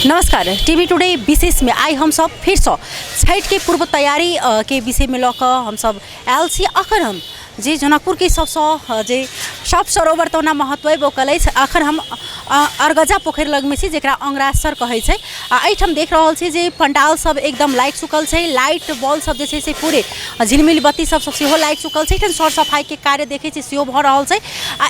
नमस्कार। TV today विशेष में आई हम सब फिर से छठ के पूर्व तैयारी के विषय में लक हम सब आयल छी। अखन हम जे जनकपुर के सबसे जे सब सरोवर तो ना महत्व बोकल है। अखन हम अरगजा पोखर लग में छी जेकरा अंगरासर कहै छै। एहिठाम देख रहल छी जे पंडाल सब एकदम लाइट चुकल छै। लाइट बॉल सब जे छै से पूरे झिलमिल बत्ती सब सेहो लाइट चुकल छै। एठाम सर सफाई के कार्य देखे छी सेहो भ रहल छै।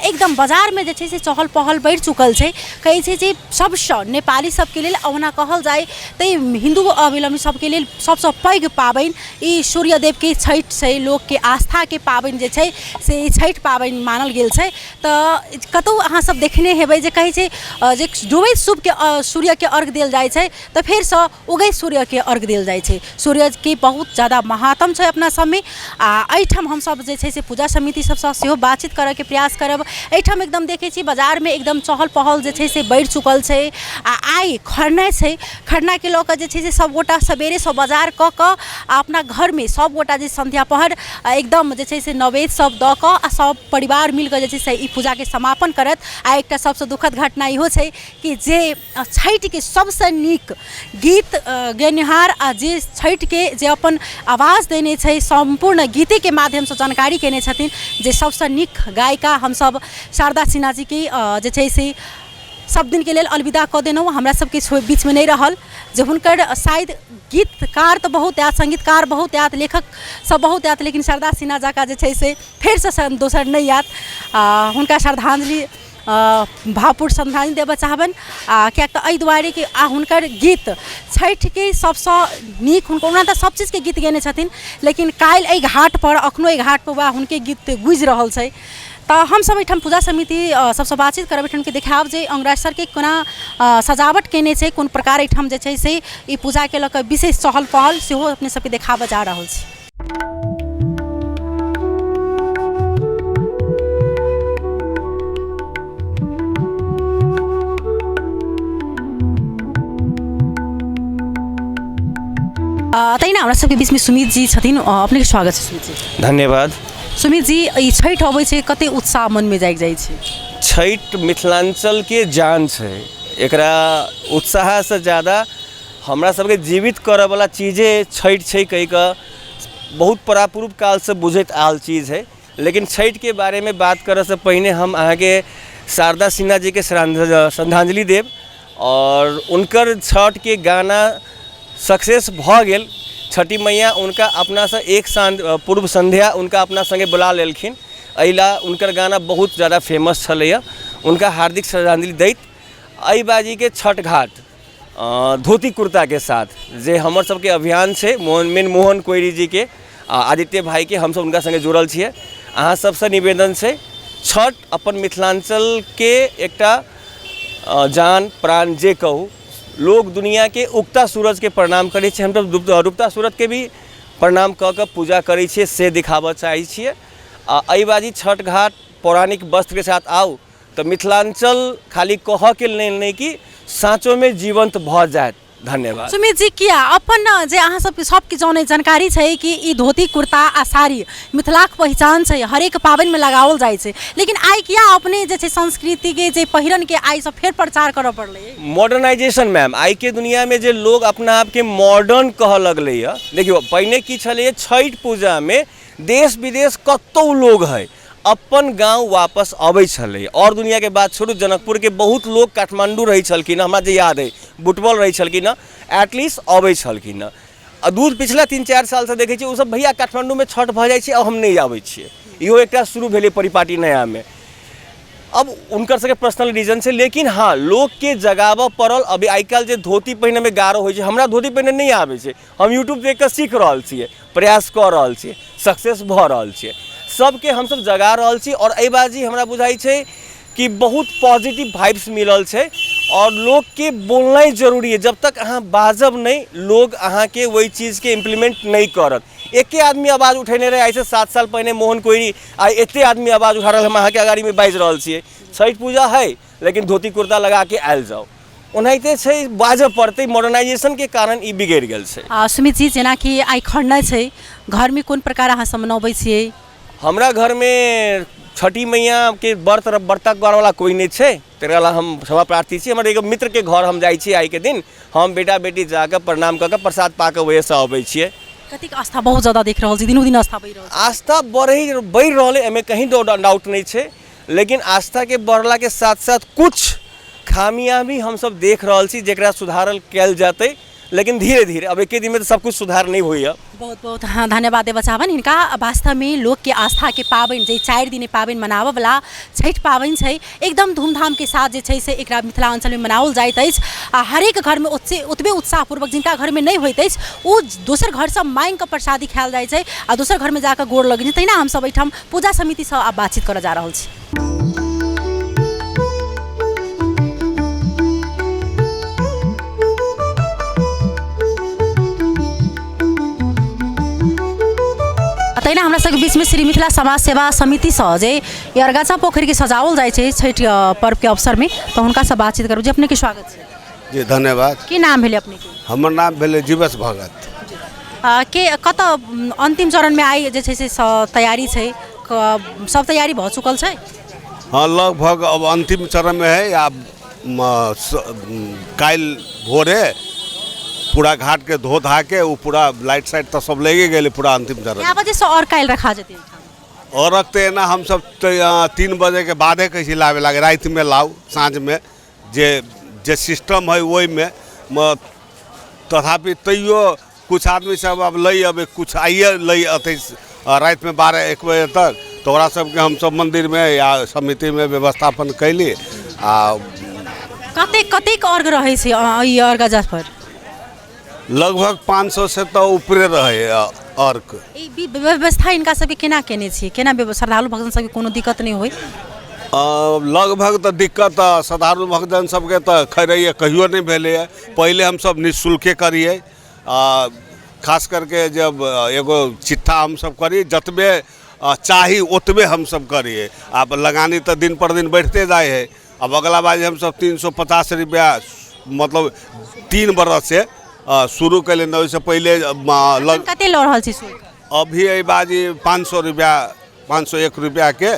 एकदम बाजार में जे छै से चहल पहल बढ़ चुकल छै। कहै छै जे सबसे नेपाली सबके लेल ओना कहल जाए तै हिंदू अवलंबी सबके लेल सबसे पैघ पाबनि ई सूर्यदेव के छठ छै। लोग के आस्था के पाबनि जे छै से छठ पाबनि मानल गेल छै। तो कतौ अहाँ सब देखने हेबै जे कहै छै जे डूबे शुभ के सूर्य के अर्घ देल जाय छै तो फिर से उगै सूर्य के अर्घ देल जाय छै। सूर्य के बहुत ज़्यादा महात्म छै अपना सब में। एहिठाम हम सब जे छै से पूजा समिति सबसे सेहो बातचीत करे के प्रयास करब। एहिठाम एकदम देखे छी बाजार में एकदम चहल पहल जे छै से बढ़ चुकल छै। आई खरना छै। खरना के लऽ जे छै से सब गोटा सवेरे से बाजार क क अपना घर में सब गोटा जे संध्या पहर एकदम जे छै से नवेद सब द क सब परिवार मिल के जे छै से ई पूजा के समापन करत। एक सबसे दुखद घटना इहो छै कि जे छठ के सबसे नीक गीत गेनिहार आ जे छठ के जे अपन आवाज देने छै संपूर्ण गीते के माध्यम से जानकारी केने छथिन जे सबसे नीक गायिका हम सब शारदा सिन्हा जी की जे छै से सब दिन के लिए अलविदा कऽ देनौ। हमरा सबके बीच में नहीं रहल जे हुनकर शायद गीतकार तो बहुत आयत, संगीतकार बहुत आयत, लेखक सब बहुत आयत, लेकिन शारदा सिन्हा जी का जे छै से फिर से दोसर नहीं आयत। हुनका श्रद्धांजलि भावपूर्ण श्रद्धांजलि देव चाहबन। क्या तो एहि दुआरे कि हुनकर गीत छठ के सबसे नीक हुनका तो सब चीज़ के गीत गेने छथिन, लेकिन काल्हि एहि घाट पर अखनो एहि घाट पर बा हुनके गीत गुजि रहल छै। तो हम सब एठाम पूजा समिति सबसे बातचीत करब। एठाम के देखाब जे अंगरासर के कोना सजावट केने छै, कोन प्रकार एठाम जे छै से ई पूजा के लऽ विशेष चहल पहल सेहो अपने सबके देखाब जा रहल छै। तैना हमरा सबके बीच में सुमित जी छथिन। अपने के स्वागत है सुमित जी। धन्यवाद। सुमित जी, ई छठ अबै छै कते उत्साह मन में जाग जाय छै। छठ मिथिलांचल के जान छै। एकरा उत्साह से ज़्यादा हमरा सबके जीवित करे वाला चीज़े छठ छै कहि के बहुत परापूर्व काल से बुझैत आल चीज़ है। लेकिन छठ के बारे में बात करे से पहले हम अहाँ के शारदा सिन्हा जी के श्रद्धांजलि देव और उनकर छठ के गाना सक्सेस भ गेल। छठी मैया उनका अपना से एक पूर्व संध्या उनका अपना संगे बुला लेलखिन। अइला उनकर गाना बहुत ज़्यादा फेमस छलैया। उनका हार्दिक श्रद्धांजलि दैत एहि बाजी के छठ घाट धोती कुर्ता के साथ जे हमर सबके अभियान छै मोहन कोइरी जी के आदित्य भाई के हम सब उनका संगे जुड़ल छियै। अहाँ सबसे निवेदन छै छठ अपन मिथिलांचल के एकटा जान प्राण जे कहू लोग दुनिया के उगता सूरज के प्रणाम करै छै। हम तो डूबता सूरज के भी प्रणाम क के पूजा करै छियै से दिखाबऽ चाहै छियै। एहि बाजी छठ घाट पौराणिक वस्त्र के साथ आउ तो मिथिलांचल खाली कह के नहीं कि साँचो में जीवंत भ जाए। धन्यवाद। सुमित जी, किया अपन जे अहाँ सबके जाने जानकारी छै कि ई धोती कुर्ता आ साड़ी मिथिलाक पहचान छै, हरेक पाबनि में लगाओल जाइ छै, लेकिन आई किया अपने जे छै संस्कृति के जे पहिरन के आई से फेर प्रचार करऽ पड़लै? Modernisation ma'am. आई के दुनिया में जे लोग अपना आप के मॉडर्न कह लगलै है। देखियो पहिने की छलै छठ पूजा में देश विदेश कतौ लोग है अपन गांव वापस अबै छलै। और दुनिया के बात छोड़ू, जनकपुर के बहुत लोग काठमांडू रही छलखिन, हमरा जे याद है बुटबॉल रही छलखिन, एटलीस्ट अबै छलखिन। दूर पिछला 3-4 साल से देखे छी सब भैया काठमांडू में छठ भ जाय छै और हम नहीं आबै छियै। इहो एकटा शुरू भेलै परिपाटी नया में। अब उनकर सबके पर्सनल रीजन से, लेकिन हाँ लोग के जगाबऽ पड़ल। अभी आई काल जे धोती पहिने में गारो होइ छै, हमरा धोती पहिने नहीं आबै छै। हम यूट्यूब देख के सीख रहल छियै, प्रयास कऽ रहल छियै, सक्सेस भ रहल छियै। सबके हम सब जगा रहल छी और एहि बाजी हमरा बुझाई छै कि बहुत पॉजिटिव वाइब्स मिलल छै और लोग के बोलना जरूरी है। जब तक अहाँ बाजब नहीं लोग अहाँ के वही चीज़ के इम्प्लीमेंट नहीं करत। एके आदमी आवाज़ उठेने रहे ऐसे 7 साल पहले मोहन कोइरी, आ एते आदमी आवाज़ उठा रहा हम अहाँ के अगाड़ी में बाजि रहल छियै। छठ पूजा है लेकिन धोती कुर्ता लगा के आयल जाओ, ओनाहिते छै बाजऽ पड़तै। मॉडर्नाइजेशन के कारण ई बिगड़ि गेल छै। सुमित जी, जेना कि आई खरना छै, घर में कोन प्रकार अहाँ सब मनबै छियै? हमरा घर में छठी मैया के व्रत व्रतक वाला कोई नहीं है, तेरा ला हम क्षमा प्रार्थी छी। हमारे एगो मित्र के घर हम जाइ छी आई के दिन, हम बेटा बेटी जाकर प्रणाम करके प्रसाद पाके वही से अबै छियै। कतिक आस्था बहुत ज़्यादा देख रहल छी, दिनों दिन आस्था बढ़ि रहल छै। आस्था बढ़ि रहल है, एमे कहीं डाउट नहीं है, लेकिन आस्था के बढ़ला के साथ साथ कुछ खामियां भी हम सब देख रहल छी जेकरा सुधारल कैल जाते, लेकिन धीरे धीरे, अब एक दिन में तो सब कुछ सुधार नहीं हुई है। बहुत बहुत हाँ धन्यवाद देवा चाहबन। हिनका वास्तव में लोग के आस्था के पाबनि जे 4 दिने पाबनि मनाबऽ वाला छठ पाबनि छै, एकदम धूमधाम के साथ जे छै से एकरा मिथिलांचल में मनाओल जाइत अछि। आ हरेक घर में ओतबे उत्साहपूर्वक जिनका घर में नहीं होइत अछि ओ दोसर घर से मांग के प्रसादी खायल जाइ छै आ दोसर घर में जाकर गोड़ लगै छै। तहिना हम सब एहिठाम पूजा समिति से आब बातचीत करऽ जा रहल छी। तहिना हमरा सबके बीच में श्री मिथिला समाज सेवा समिति से जे अर्गाचा पोखरी के सजावल जाय छै छठ पर्व के अवसर में, तो हुनका से बातचीत करू। जी अपने के स्वागत छै। जी धन्यवाद। की नाम भेले अपने के? हमर नाम भेले जीवस भगत। के कत अंतिम चरण में आई जे छै से तैयारी छै, सब तैयारी भ चुकल छै? हाँ लगभग अब अंतिम चरण में है। आप काल भोरे पूरा घाट के धो धा के वो पूरा लाइट साइट तो सब लेके गए पूरा अंतिम चरण। क्या वजह से और काल रखा जेते? और रखते ना हम सब 3 बजे के बादे कैसे लावे लागे, रात में लाओ साँझ में जे सिस्टम है वही में। तथापि तैयो कुछ आदमी सब अब लई अब कुछ आइए लई अते रात में 12-1 बजे तक, तो ओकरा सबके हम सब मंदिर में या समिति में व्यवस्थापन कैली। कतेक अर्घ रहे छै ई अर्घ पर? लगभग 500 से तो ऊपरे रहे अर्घ। ई व्यवस्था इनका सबके केना केने छी, केना श्रद्धालु भक्तन सबके कोनो दिक्कत नहीं होई? लगभग तो दिक्कत श्रद्धालु भक्तजन सबके तो खैर कहियो नहीं भेले है। पहले हम सब निःशुल्के करिए, खास करके जब एगो चिट्ठा हम सब करिए, जतबे चाही ओतबे हम सब करिए। अब लगानी तो दिन पर दिन बढ़ते जाए है। अब अगला बार हम सब 350 रुपया मतलब 3 बरस से शुरू कैले, उससे पहले कते लऽ रहल छी शुल्क? अभी एहि बाजी 500 रुपया 501 रुपया के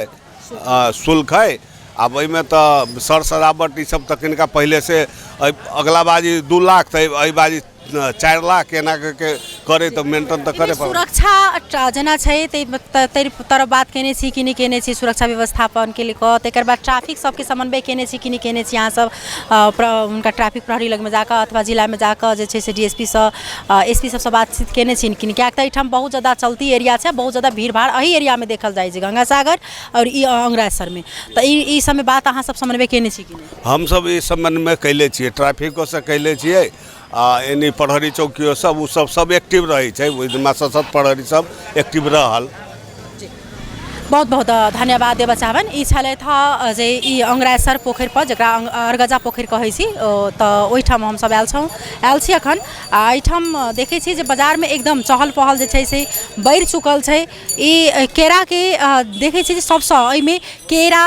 शुल्क है। अब में तो सर सजावट ये सब तक इनका पहले से, अगला बाजी 2 लाख तो एहि बाजी 4 लाख एना करके करे तो मेंटेन तो करे। सुरक्षा जना छै तेरी तरफ बात केने छी कि नहीं केने छी? सुरक्षा व्यवस्थापन के लिए तकर बाद ट्रैफिक सबके समन्वय केने छी कि नहीं केने छी? यहाँ सब उनका ट्रैफिक प्रहरी लग में जाकर अथवा जिला में जाकर जे छै से डीएसपी से एसपी सबसे बातचीत केने छी कि नहीं? क्या एहिठाम बहुत ज़्यादा चलती एरिया छै, बहुत ज़्यादा भीड़ भाड़ एही एरिया में देखल जाइ छै, गंगा सागर और ई अंग्रेसर में। तो ई सब में बात अहाँ सब समन्वय केने छी कि नहीं? हम सब इस समन्वय कैले छियै, ट्रैफिको से कैले छियै। यानी प्रहरी चौकियो सब सब एक्टिव रही है, सशक्त प्रहरी सब एक्टिव रहल। बहुत बहुत धन्यवाद देवा चाहबन। ई छलै था जे ई अंग्रेसर पोखरि पर जकरा अर्गजा पोखरि कहै छी, तो ओहिठाम हम सब आयल छी अखन। एहिठाम देखै छी जे बाजार में एकदम चहल पहल जे छै से बढ़ि चुकल छै। ई केरा के देखै छी जे सबसँ एहिमे केरा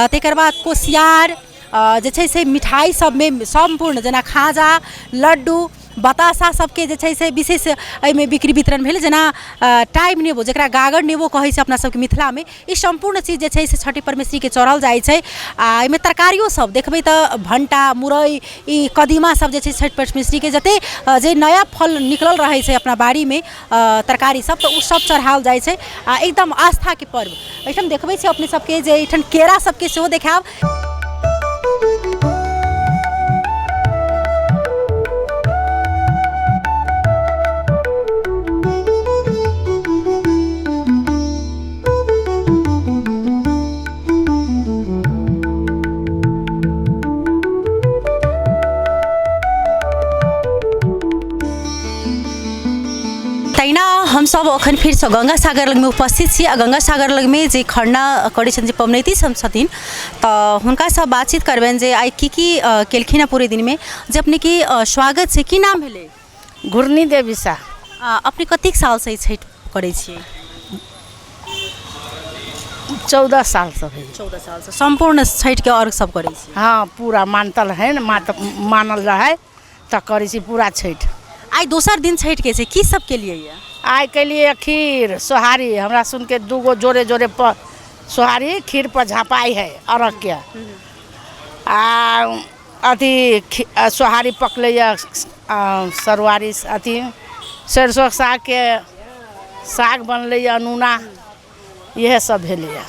तकर बाद कोसियार जे छै से मिठाई सब में संपूर्ण जेना खाजा लड्डू बतासा सबके जे छै से विशेष एहिमे बिक्री वितरण भेल। जेना टाइम नेबो जकरा गागर नेबो कहै छै अपना सबके मिथिला में, ई संपूर्ण चीज जे छै से छठी परमेश्वरी के चढ़ल जाइ छै। आ एहिमे तरकारियो सब देखबै तऽ भंटा मुरई ई कदीमा सब जे छै छठी परमेश्वरी के जते जे नया फल निकलल रहै छै अपना बाड़ी में तरकारी सब, तो उ सब चढ़ाओल जाइ छै। आ एकदम आस्था के पर्व एहिठाम देखबै छै अपने सबके जे एहिठाम केरा सबके सेहो देखाब। तहिना हम सब अखन फिर से गंगा सागर लग में उपस्थित छी। गंगा सागर लग में जे खरना करै छथिन जे पबनैती सब छथिन, तो हुनका सब बातचीत करबनि जे आई की केलखिन है पूरे दिन में। जे अपने की स्वागत छै, की नाम भेलै? घुरनी देवी सा। अपने कतेक साल से छठ करै छियै? 14 साल से है। 14 साल से संपूर्ण छठ के अर्घ सब करै छी? हाँ पूरा मानतल है न, मानल रहे तो करै छी पूरा छठ। आई दोसर दिन छठ के छै, की सब के लिए? आई के लिए खीर सोहारी हमरा सुन के 2 गो जोरे जोरे सोहारी खीर पर झापाई है अरग के आ अथी सोहारी पकलैया सरवारी अथी सरसों साग के साग बनलैया अनूना इहे सब भेलैया।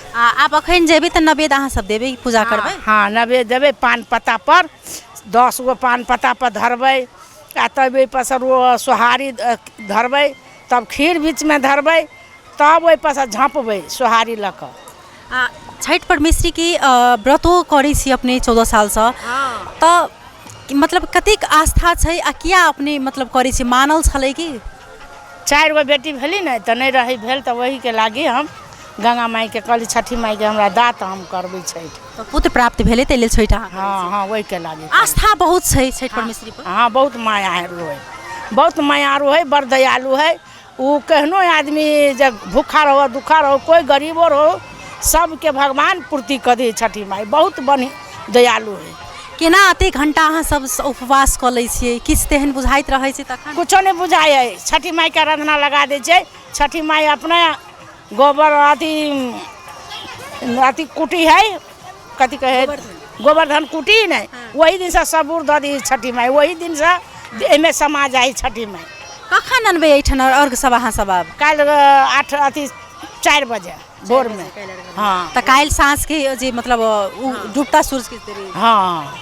आप अखन जेबै तऽ नवेद अहाँ सब देबै पूजा करबै? हाँ नवेद देबै पान पत्ता पर 10 गो पान पत्ता पर धरबै आ तब ओहि पर सोहारी धरबै तब खीर बीच में धरबै तब ओहि पर से झाँपबै सोहारी लऽ कऽ। छठ परमेश्वरी के व्रतो करै छी अपने 14 साल से तऽ मतलब कतेक आस्था छै आ किया अपने मतलब करै छी मानल छलै कि? 4 गो बेटी भेली ने तऽ नहीं रही भेल तऽ वही के लागी हम गंगा माई के कहली छठी माई के हमरा दात हम करबै छठ तऽ पुत्र प्राप्त भेलै ताहि लेल छठ अहाँ? हाँ हाँ वही के लागी आस्था बहुत छै छठ परमेश्वरी पर। हाँ बहुत मायालु है, बहुत मायालु है, बड़ दयालु है। वो कहनो आदमी जब भूखा रहो दुखा रहो कोई गरीबो रहो सबके भगवान पूर्ति कर दी छठी माई बहुत बनी दयालु है। केना एते घंटा अहाँ सब उपवास कऽ लै छियै? किछु तेहन बुझाइत रहै छै तखन? कुछो नहीं बुझाई है, छठी माई के आराधना लगा दे छै। छठी माई अपने गोबर अथी कुटी है कथी कहे गोवर्धन कुटी नहीं वही दिन से सबूर दऽ दी छठी माई, वही दिन से एमे समा जाए छठी माई। कखन अनबै एहिठाम अर्घ सब अहाँ सब? आब कल 8 अथी 4 बजे भोर में। हाँ तऽ काल्हि साँझ के जे मतलब डूबता सूरज के देरी। हाँ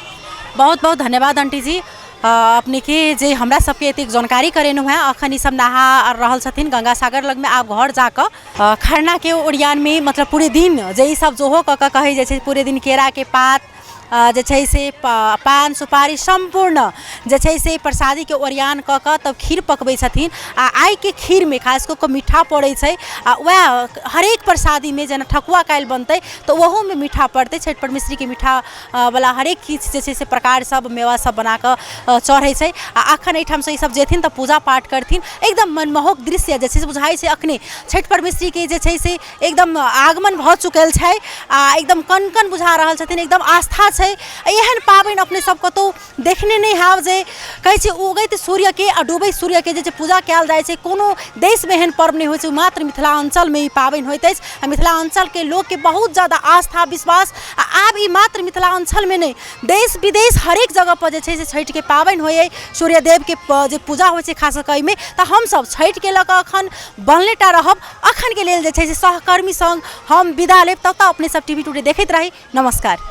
बहुत बहुत धन्यवाद आंटी जी अपने के जे हमरा सबके एतेक जानकारी करेनु है। अखन ई सब नहा रहल छथिन गंगा सागर लग में। आप घर जाकर खरना के ओरियान में मतलब पूरे दिन जे ई सब जोहो कऽ कहे जे छै पूरे दिन केरा के पात जे छै से पान सुपारी संपूर्ण जे छै से प्रसादी के ओरियान कऽ कऽ तब खीर पकबै छथिन। आ आइ के खीर में खास कऽ मीठा पड़ै छै आ वह हरेक प्रसादी में जेना ठकुआ काल्हि बनतै तऽ ओहो में मीठा पड़तै। छठ परमेश्वरी के मीठा वाला हरेक चीज जे छै से प्रकार सब मेवा सब बना कऽ चढ़ै छै। आ अखन एहिठाम से ई सब जेथिन तऽ पूजा पाठ करथिन। एकदम मनमोहक दृश्य जे छै से बुझाइ छै अखने छठ परमेश्वरी के जे छै से एकदम आगमन भऽ चुकल छै आ एकदम कन कन बुझा रहल छथिन। एकदम आस्था छै। एहन पाबनि अपने सब कतौ देखने नहीं हाव जे कहै छै उगैत सूर्य के आ डूबैत सूर्य के जे पूजा कयल जाइ छै कोनो देश में एहन पर्व नहीं होइ छै, मात्र मिथिलांचल में ई पाबनि होइत अछि। आ मिथिलांचल के लोग के बहुत ज्यादा आस्था विश्वास आब ई मात्र मिथिलांचल में नहीं देश विदेश हरेक जगह पर जे छै से छठ के पाबनि होइए। सूर्यदेव के जे पूजा होइ छै खास कऽ एहिमे तऽ हमसब छठ के लऽ कऽ अखन बनलेटा रहब। अखन के लेल जे छै से सहकर्मी संग हम विदा लेब। तब तक अपने सब टीवी टुडे देखैत रही। नमस्कार।